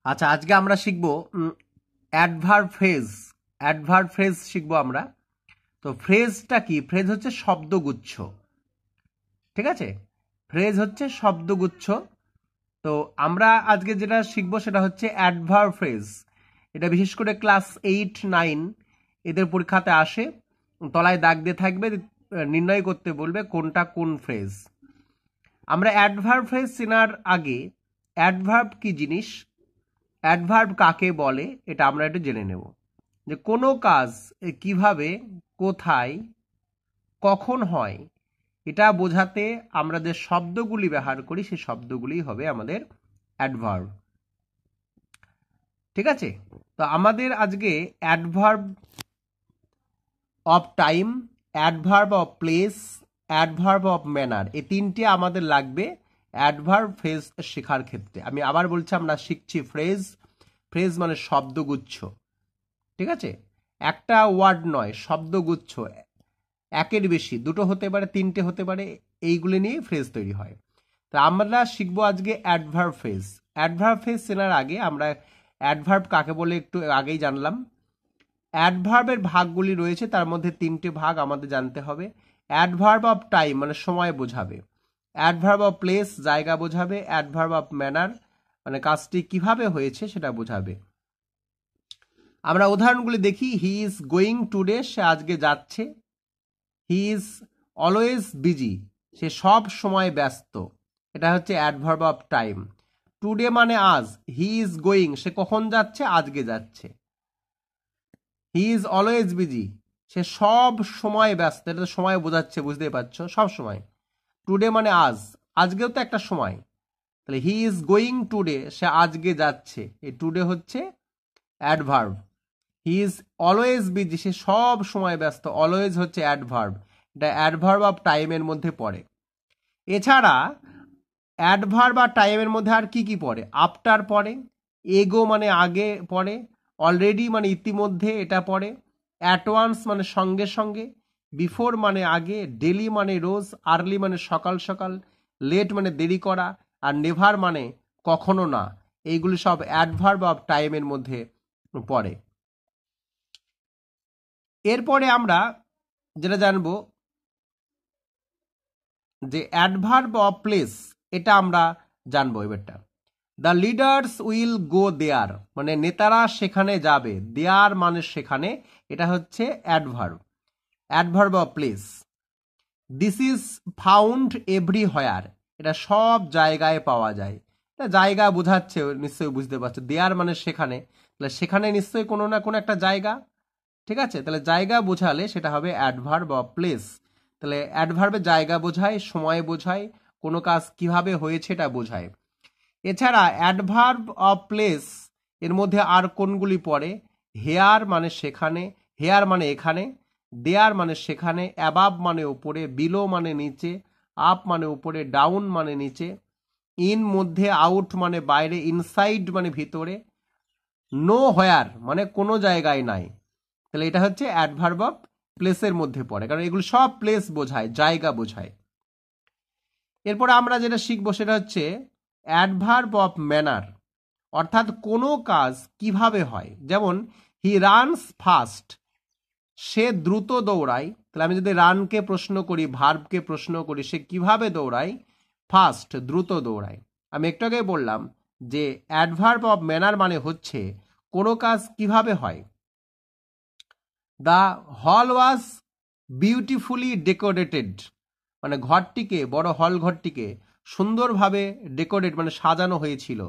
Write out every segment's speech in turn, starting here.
আচ্ছা, আজকে আমরা শিখব অ্যাডভার্ব ফ্রেজ। অ্যাডভার্ব ফ্রেজ শিখবো আমরা। তো ফ্রেজটা কি? ফ্রেজ হচ্ছে শব্দগুচ্ছ। ঠিক আছে, ফ্রেজ হচ্ছে শব্দগুচ্ছ। তো আমরা আজকে যেটা শিখবো সেটা হচ্ছে অ্যাডভার্ব ফ্রেজ। এটা বিশেষ করে ক্লাস 8, 9 এদের পরীক্ষাতে আসে, তলায় দাগ দিয়ে থাকবে, নির্ণয় করতে বলবে কোনটা কোন ফ্রেজ। আমরা অ্যাডভার্ব ফ্রেজ চেনার আগে অ্যাডভার্ব কি জিনিস, অ্যাডভার্ব কাকে বলে, এটা আমরা একটু জেনে নেব। যে কোনো কাজ কিভাবে, কোথায়, কখন হয়, এটা বোঝাতে আমরা যে শব্দগুলি ব্যবহার করি সেই শব্দগুলি হবে আমাদের অ্যাডভার্ব। ঠিক আছে, তো আমাদের আজকে adverb of time, adverb of place, adverb of manner, এই তিনটে আমাদের লাগবে অ্যাডভার্ব ফ্রেজ শেখার ক্ষেত্রে। আমি আবার বলছি, আমরা শিখছি ফ্রেজ। ফ্রেজ মানে শব্দগুচ্ছ। ঠিক আছে, একটা ওয়ার্ড নয়, শব্দগুচ্ছ, একের বেশি, দুটো হতে পারে, তিনটে হতে পারে, এইগুলি নিয়ে ফ্রেজ তৈরি হয়। তো আমরা শিখবো আজকে অ্যাডভার্ব ফ্রেজ। অ্যাডভার্ব ফ্রেজ চেনার আগে আমরা অ্যাডভার্ব কাকে বলে একটু আগেই জানলাম। অ্যাডভার্বের ভাগগুলি রয়েছে, তার মধ্যে তিনটে ভাগ আমাদের জানতে হবে। অ্যাডভার্ব অফ টাইম মানে সময় বোঝাবে, অ্যাডভার্ব অফ প্লেস জায়গা বোঝাবে, অ্যাডভার্ব অফ ম্যানার মানে কাজটি কিভাবে হয়েছে সেটা বোঝাবে। আমরা উদাহরণগুলি দেখি। হি ইজ গোয়িং টুডে, সে আজকে যাচ্ছে। হি ইজ অলওয়েজ বিজি, সে সব সময় ব্যস্ত। এটা হচ্ছে অ্যাডভার্ব অফ টাইম। টুডে মানে আজ, হি ইজ গোয়িং সে কখন যাচ্ছে, আজকে যাচ্ছে। হি ইজ অলওয়েজ বিজি, সে সব সময় ব্যস্ত, এটা তো সময় বোঝাচ্ছে, বুঝতেই পারছো, সব সময়। টুডে মানে আজ, আজকেও তো একটা সময়, তাহলে হি ইজ গোয়িং টুডে, সে আজকে যাচ্ছে, এই টুডে হচ্ছে adverb. He is always busy, সে সব সময় ব্যস্ত, অলওয়েজ হচ্ছে অ্যাডভার্ব, এটা অ্যাডভার্ব অফ টাইমের মধ্যে পড়ে। এছাড়া অ্যাডভার্ব আর টাইমের মধ্যে আর কি কি পড়ে? আফটার পড়ে, এগো মানে আগে পড়ে, অলরেডি মানে ইতিমধ্যে এটা পড়ে, অ্যাট ওয়ান্স মানে সঙ্গে সঙ্গে, বিফোর মানে আগে, ডেলি মানে রোজ, আর্লি মানে সকাল সকাল, লেট মানে দেরি করা, আর নেভার মানে কখনো না। এইগুলি সব অ্যাডভার্ব অফ টাইমের মধ্যে পড়ে। এরপরে আমরা যেটা জানবো যে অ্যাডভার্ব অফ প্লেস, এটা আমরা জানবো এবারটা। দ্য লিডার্স উইল গো দেয়ার মানে নেতারা সেখানে যাবে, দেয়ার মানে সেখানে, এটা হচ্ছে adverb, adverb of place. This is found everywhere, এটা সব জায়গায় পাওয়া যায়, এটা জায়গা বোঝাচ্ছে, নিশ্চয়ই বুঝতে পারছো। দেয়ার মানে সেখানে, তাহলে সেখানে নিশ্চয়ই কোনো না কোনো একটা জায়গা। ঠিক আছে, তাহলে জায়গা বোঝালে সেটা হবে অ্যাডভার্ব অফ প্লেস। তাহলে অ্যাডভার্বে জায়গা বোঝায়, সময় বোঝায়, কোনো কাজ কিভাবে হয়েছে এটা বোঝায়। এছাড়া অ্যাডভার্ব অফ প্লেস এর মধ্যে আর কোনগুলি পড়ে? হেয়ার মানে সেখানে, হেয়ার মানে এখানে, দেয়ার মানে সেখানে, অ্যাবাব মানে উপরে, বিলো মানে নিচে, আপ মানে উপরে, ডাউন মানে নিচে, ইন মধ্যে, আউট মানে বাইরে, ইনসাইড মানে ভিতরে, নো হোয়ার মানে কোনো জায়গায় নাই। তাহলে এটা হচ্ছে অ্যাডভার্ব অফ প্লেসের মধ্যে পড়ে, কারণ এগুলো সব প্লেস বোঝায়, জায়গা বোঝায়। এরপরে আমরা যেটা শিখবো সেটা হচ্ছে অ্যাডভার্ব অফ ম্যানার, অর্থাৎ কোনো কাজ কিভাবে হয়। যেমন হি রানস ফাস্ট, সে দ্রুত দৌড়ায়। তাহলে আমি যদি রানকে প্রশ্ন করি, ভার্বকে প্রশ্ন করি, সে কিভাবে দৌড়ায়? ফাস্ট, দ্রুত দৌড়ায়। আমি একটু আগে বললাম যে অ্যাডভার্ব অফ ম্যানার মানে হচ্ছে কোনো কাজ কিভাবে হয়। The hall was beautifully decorated মানে ঘরটিকে, বড় হল ঘরটিকে সুন্দরভাবে ডেকোরেট মানে সাজানো হয়েছিল।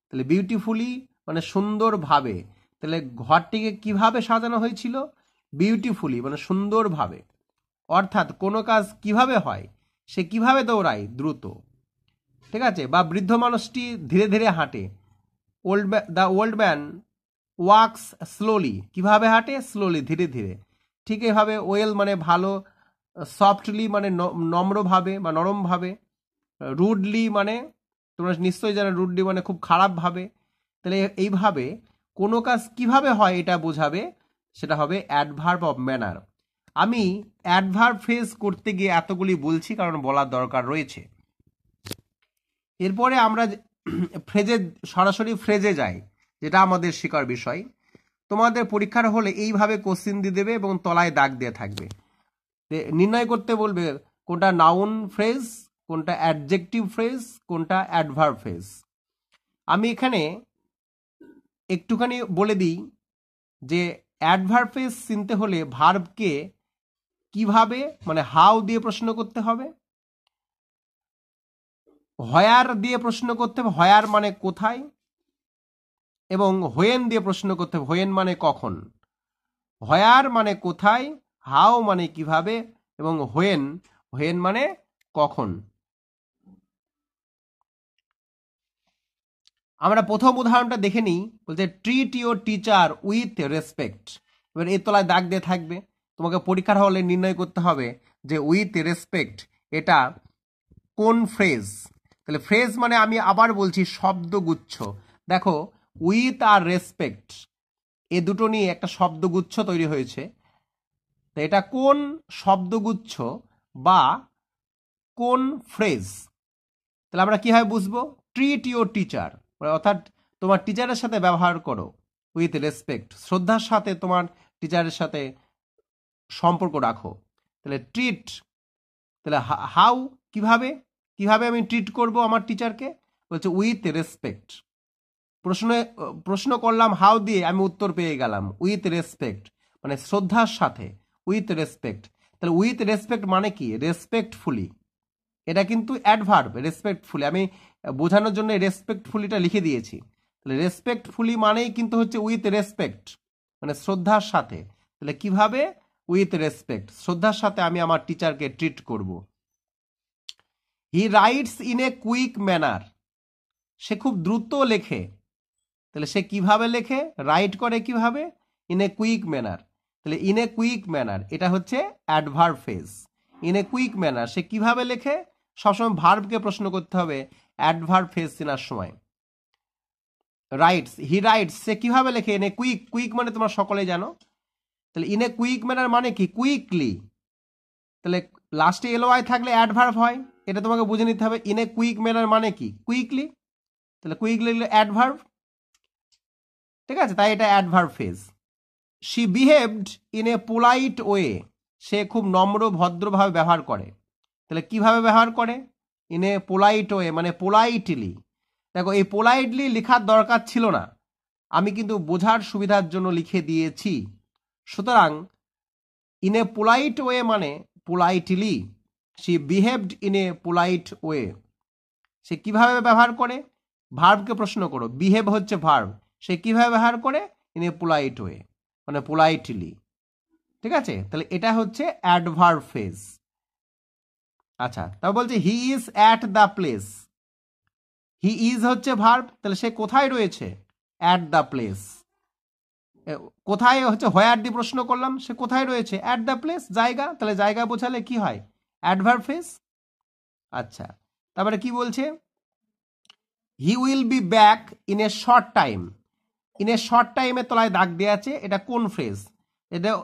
তাহলে বিউটিফুলি মানে সুন্দরভাবে, তাহলে ঘরটিকে কিভাবে সাজানো হয়েছিল? বিউটিফুলি মানে সুন্দরভাবে। অর্থাৎ কোনো কাজ কিভাবে হয়, সে কিভাবে দৌড়ায়? দ্রুত। ঠিক আছে, বা বৃদ্ধ মানুষটি ধীরে ধীরে হাঁটে, the old man wax slowly, কিভাবে হাঁটে? স্লোলি, ধীরে ধীরে। ঠিক এভাবে ওয়েল মানে ভালো, সফটলি মানে নম্রভাবে বা নরমভাবে, রুডলি মানে তোমরা নিশ্চয়ই জানো রুডলি মানে খুব খারাপভাবে। তাহলে এইভাবে কোনো কাজ কিভাবে হয় এটা বোঝাবে, সেটা হবে অ্যাডভার্ব অফ ম্যানার। আমি অ্যাডভার্ব ফ্রেজ করতে গিয়ে এতগুলি বলছি কারণ বলার দরকার রয়েছে। এরপরে আমরা ফ্রেজে সরাসরি ফ্রেজে যায়, যেটা আমাদের শেখার বিষয়। তোমাদের পরীক্ষার হলে এইভাবে কোশ্চিন দিয়ে দেবে এবং তলায় দাগ দিয়ে থাকবে, নির্ণয় করতে বলবে কোনটা নাউন ফ্রেজ, কোনটা অ্যাডজেক্টিভ ফ্রেজ, কোনটা অ্যাডভার্ব ফ্রেজ। আমি এখানে একটুখানি বলে দিই যে অ্যাডভার্ব ফ্রেজ চিনতে হলে ভার্বকে কিভাবে, মানে হাউ দিয়ে প্রশ্ন করতে হবে, হোয়ার দিয়ে প্রশ্ন করতে হবে, হোয়ার মানে কোথায়, এবং হোয়েন দিয়ে প্রশ্ন করতে হবে, হোয়েন মানে কখন। হোয়ার মানে কোথায়, হাউ মানে কিভাবে, এবং হোয়েন, হোয়েন মানে কখন। আমরা প্রথম উদাহরণটা দেখে নিই। বলছে treat your teacher with respect. এবার এই তলায় দাগ দিয়ে থাকবে, তোমাকে পরীক্ষার হলে নির্ণয় করতে হবে যে উইথ রেসপেক্ট এটা কোন ফ্রেজ। তাহলে ফ্রেজ মানে আমি আবার বলছি শব্দগুচ্ছ। দেখো উইথ আর রেসপেক্ট এ দুটো নিয়ে একটা শব্দগুচ্ছ তৈরি হয়েছে। তো এটা কোন শব্দগুচ্ছ বা কোন ফ্রেজ, তাহলে আমরা কিভাবে বুঝবো? ট্রিট ইউর টিচার, অর্থাৎ তোমার টিচারের সাথে ব্যবহার করো উইথ রেসপেক্ট, শ্রদ্ধার সাথে তোমার টিচারের সাথে সম্পর্ক রাখো। তাহলে ট্রিট, তাহলে হাউ, কিভাবে, কিভাবে আমি ট্রিট করব আমার টিচারকে? বলছে উইথ রেসপেক্ট। প্রশ্ন করলাম হাউ দিয়ে, আমি উত্তর পেয়ে গেলাম উইথ রেসপেক্ট, মানে শ্রদ্ধার সাথে, উইথ রেসপেক্ট। তাহলে উইথ রেসপেক্ট মানে কি? রেসপেক্টফুলি। এটা কিন্তু অ্যাডভার্ব, রেসপেক্টফুলি। আমি বোঝানোর জন্য রেসপেক্টফুলিটা লিখে দিয়েছি। তাহলে রেসপেক্টফুলি মানেই কিন্তু হচ্ছে উইথ রেসপেক্ট, মানে শ্রদ্ধার সাথে। তাহলে কিভাবে? উইথ রেসপেক্ট, শ্রদ্ধার সাথে আমি আমার টিচারকে ট্রিট করব। He writes in a quick manner, সে খুব দ্রুত লেখে। তাহলে সে কিভাবে লেখে, রাইট করে কিভাবে? In a quick manner. তাহলে ইন এ কুইক ম্যানার এটা হচ্ছে adverb phrase. In a quick manner, সে কিভাবে লেখে? সবসময় ভার্বকে প্রশ্ন করতে হবে অ্যাডভার্ব ফ্রেজ চেনার সময়। রাইটস, হি রাইটস, সে কিভাবে লেখে? ইন এ কুইক, কুইক মানে তোমরা সকলেই জানো। তাহলে ইন এ কুইক ম্যানার মানে কি? কুইকলি। তাহলে লাস্টে এলওয়াই থাকলে অ্যাডভার্ব হয়, এটা তোমাকে বুঝে নিতে হবে। ইন এ কুইক ম্যানার মানে কি? কুইকলি। তাহলে কুইকলি অ্যাডভার্ব, ঠিক আছে, তাই এটা adverb phrase. She behaved in a polite way, সে খুব নম্র ভদ্রভাবে ব্যবহার করে। তাহলে কিভাবে ব্যবহার করে? ইন এ পোলাইট ওয়ে মানে পোলাইটলি। দেখো এই পোলাইটলি লেখার দরকার ছিল না, আমি কিন্তু বোঝার সুবিধার জন্য লিখে দিয়েছি। সুতরাং ইন এ পোলাইট ওয়ে মানে politely. She behaved in a polite way, সে কিভাবে ব্যবহার করে? ভার্বকে প্রশ্ন করো, বিহেভ হচ্ছে ভার্ব, সে কিভাবে ব্যবহার করে? ইন এ পোলাইট ওয়ে মানে পোলাইটলি। ঠিক আছে, তাহলে এটা হচ্ছে অ্যাডভার্ব ফ্রেজ। আচ্ছা, তারপর বলছে he is at the place. He is হচ্ছে ভার্ব, তাহলে সে কোথায় রয়েছে? At the place. কোথায় হচ্ছে হোয়ার দিয়ে প্রশ্ন করলাম, সে কোথায় রয়েছে? অ্যাট দ্য প্লেস, জায়গা। তাহলে জায়গা বোঝালে কি হয়? Adverb phrase. আচ্ছা, তারপরে কি বলছে? হি will be back in a short time. In a short টাইমের তলায় দাগ দেওয়া আছে, এটা কোন ফ্রেজ?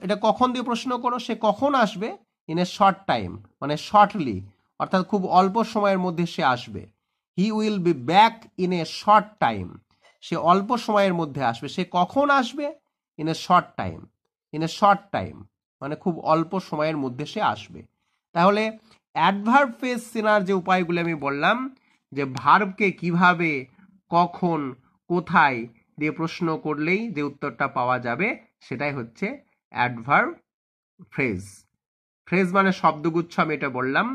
এটা কখন দিয়ে প্রশ্ন করো, সে কখন আসবে? ইন এ শর্ট টাইম মানে শর্টলি, অর্থাৎ খুব অল্প সময়ের মধ্যে সে আসবে। He will be back in a short time, সে অল্প সময়ের মধ্যে আসবে। সে কখন আসবে? In a short time. In a short time মানে খুব অল্প সময়ের মধ্যে সে আসবে। তাহলে অ্যাডভার্ব ফ্রেজ চেনার যে উপায়গুলো আমি বললাম, যে ভার্বকে কিভাবে, কখন, কোথায় দিয়ে প্রশ্ন করলেই যে উত্তরটা পাওয়া যাবে, সেটাই হচ্ছে অ্যাডভার্ব ফ্রেজ। ফ্রেজ মানে শব্দগুচ্ছ, আমি এটা বললাম।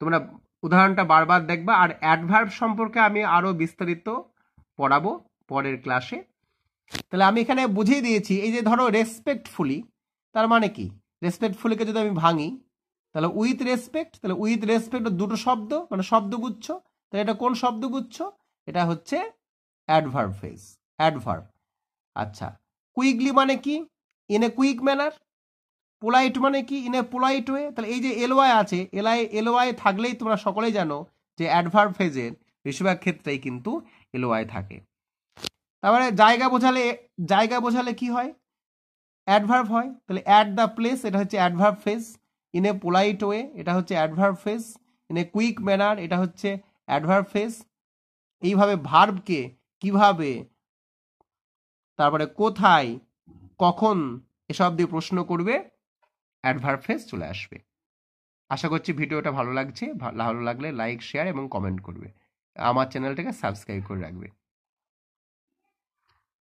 তোমরা উদাহরণটা বারবার দেখবা। আর অ্যাডভার্ব সম্পর্কে আমি আরো বিস্তারিত পড়াবো পরের ক্লাসে। তাহলে আমি এখানে বুঝিয়ে দিয়েছি, এই যে ধরো রেসপেক্টফুলি, তার মানে কি? রেসপেক্টফুলিকে যদি আমি ভাঙি, তাহলে উইথ রেসপেক্ট, তাহলে উইথ রেসপেক্ট দুটো শব্দ মানে শব্দগুচ্ছ। তাহলে এটা কোন শব্দগুচ্ছ? এটা হচ্ছে অ্যাডভার্ব ফ্রেজ, অ্যাডভার্ব। আচ্ছা, কুইকলি মানে কি? In a quick manner. Polite মানে কি? In a polite way. তাহলে এই যে এলওয়াই আছে, এলওয়াই থাকলেই তোমরা সকলেই জানো যে অ্যাডভার্ব ফ্রেজের বেশিরভাগ ক্ষেত্রেই কিন্তু এলওয়াই থাকে। তারপরে জায়গা বোঝালে কি হয়? অ্যাডভার্ব হয়। তাহলে অ্যাট দ্য প্লেস এটা হচ্ছে adverb phrase. In a polite way এটা হচ্ছে adverb phrase. In a quick manner এটা হচ্ছে অ্যাডভার্ব ফ্রেজ। এইভাবে ভার্বকে কিভাবে, তারপরে কোথায়, কখন এসব দিয়ে প্রশ্ন করবে, অ্যাডভার্ব ফ্রেজ চলে আসবে। আশা করছি ভিডিওটা ভালো লাগছে। ভালো লাগলে লাইক, শেয়ার এবং কমেন্ট করবে। আমার চ্যানেলটাকে সাবস্ক্রাইব করে রাখবে।